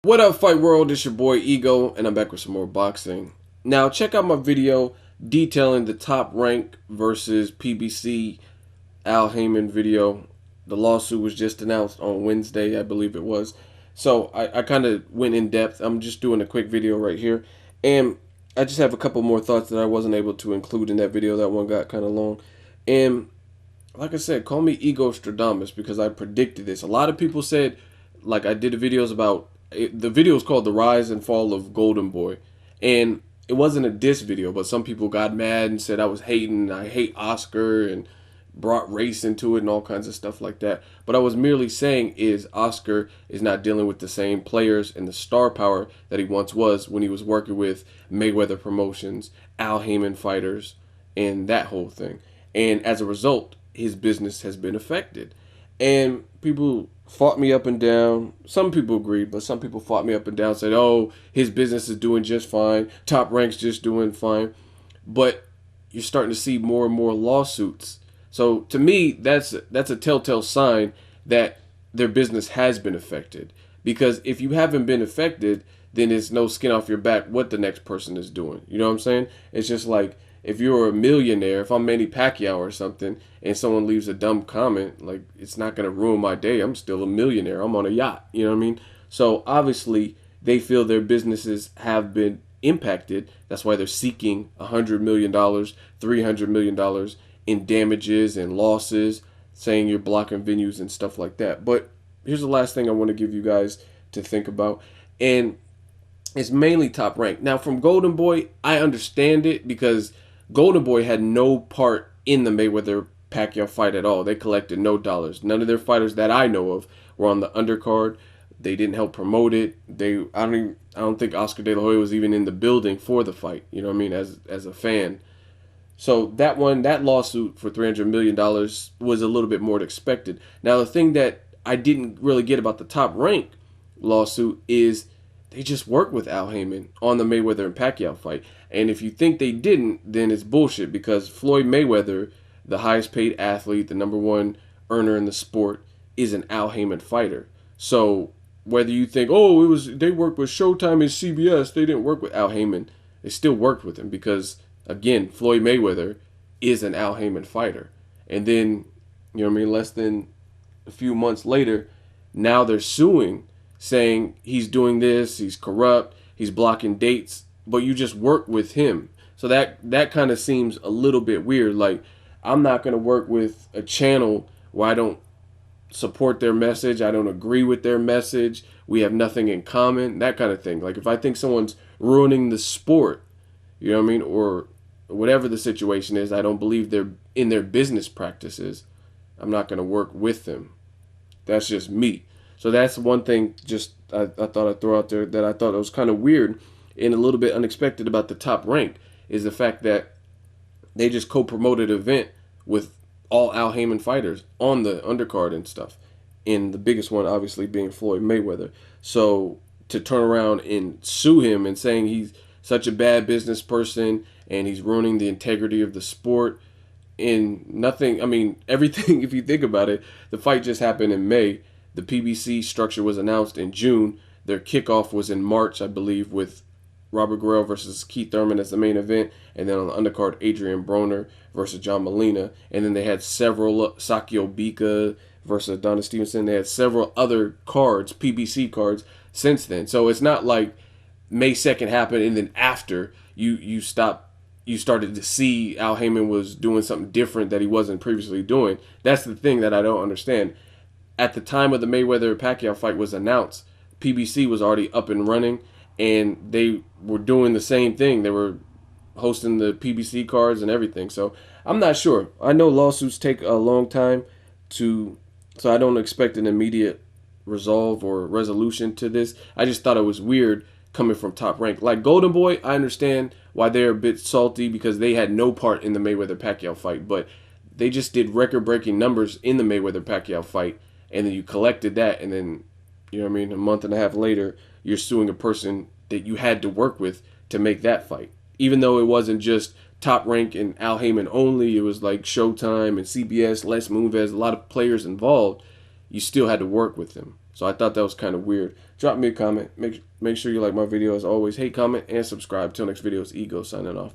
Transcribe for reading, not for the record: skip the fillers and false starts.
What up, Fight World? It's your boy Ego, and I'm back with some more boxing. Now, check out my video detailing the Top Rank versus PBC Al Haymon video. The lawsuit was just announced on Wednesday, I believe it was. So I kind of went in depth. I'm just doing a quick video right here. And I just have a couple more thoughts that I wasn't able to include in that video. That one got kind of long. And like I said, call me Ego Stradamus because I predicted this. A lot of people said, like I did videos about the video is called The Rise and Fall of Golden Boy, and it wasn't a diss video, but some people got mad and said I was hating. I hate Oscar and brought race into it and all kinds of stuff like that. But I was merely saying is Oscar is not dealing with the same players and the star power that he once was when he was working with Mayweather Promotions, Al Haymon fighters, and that whole thing. And as a result, his business has been affected. And people fought me up and down. Some people agreed, but some people fought me up and down, said, oh, his business is doing just fine. Top Rank's just doing fine. But you're starting to see more and more lawsuits. So to me, that's a telltale sign that their business has been affected. Because if you haven't been affected, then it's no skin off your back what the next person is doing. You know what I'm saying? It's just like if you're a millionaire, if I'm Manny Pacquiao or something, and someone leaves a dumb comment, like it's not gonna ruin my day. I'm still a millionaire. I'm on a yacht. You know what I mean? So obviously they feel their businesses have been impacted. That's why they're seeking $100 million, $300 million in damages and losses, saying you're blocking venues and stuff like that. But here's the last thing I want to give you guys to think about, and it's mainly Top Rank. Now, from Golden Boy, I understand it because Golden Boy had no part in the Mayweather Pacquiao fight at all. They collected no dollars. None of their fighters that I know of were on the undercard. They didn't help promote it. I don't think Oscar De La Hoya was even in the building for the fight. You know what I mean? As a fan. So that lawsuit for $300 million was a little bit more expected. Now the thing that I didn't really get about the Top Rank lawsuit is they just worked with Al Haymon on the Mayweather and Pacquiao fight. And if you think they didn't, then it's bullshit because Floyd Mayweather, the highest paid athlete, the number one earner in the sport, is an Al Haymon fighter. So whether you think, oh, they worked with Showtime and CBS, they didn't work with Al Haymon. They still worked with him because again, Floyd Mayweather is an Al Haymon fighter. And then, you know what I mean, less than a few months later, now they're suing, saying he's doing this, he's corrupt, he's blocking dates, but you just work with him. So that kind of seems a little bit weird. Like, I'm not going to work with a channel where I don't support their message, I don't agree with their message, we have nothing in common, that kind of thing. Like, if I think someone's ruining the sport, you know what I mean, or whatever the situation is, I don't believe they're in their business practices, I'm not going to work with them. That's just me. So that's one thing just I thought I'd throw out there that I thought was kind of weird and a little bit unexpected about the Top Rank is the fact that they just co-promoted an event with all Al Haymon fighters on the undercard and stuff. And the biggest one obviously being Floyd Mayweather. So to turn around and sue him and saying he's such a bad business person and he's ruining the integrity of the sport and nothing, I mean, everything, if you think about it, the fight just happened in May. The PBC structure was announced in June. Their kickoff was in March, I believe, with Robert Guerrero versus Keith Thurman as the main event. And then on the undercard, Adrian Broner versus John Molina. And then they had several, Sakio Bika versus Adonis Stevenson. They had several other cards, PBC cards, since then. So it's not like May 2nd happened and then after you started to see Al Haymon was doing something different that he wasn't previously doing. That's the thing that I don't understand. At the time of the Mayweather-Pacquiao fight was announced, PBC was already up and running, and they were doing the same thing. They were hosting the PBC cards and everything. So I'm not sure. I know lawsuits take a long time so I don't expect an immediate resolve or resolution to this. I just thought it was weird coming from Top Rank. Like Golden Boy, I understand why they're a bit salty because they had no part in the Mayweather-Pacquiao fight, but they just did record-breaking numbers in the Mayweather-Pacquiao fight, and then you collected that, and then, you know what I mean, a month and a half later, you're suing a person that you had to work with to make that fight. Even though it wasn't just Top Rank and Al Haymon only, it was like Showtime and CBS, Les Moonves, a lot of players involved. you still had to work with him. So I thought that was kind of weird. Drop me a comment. Make sure you like my video as always. Hey, comment and subscribe. Till next video, it's Ego signing off.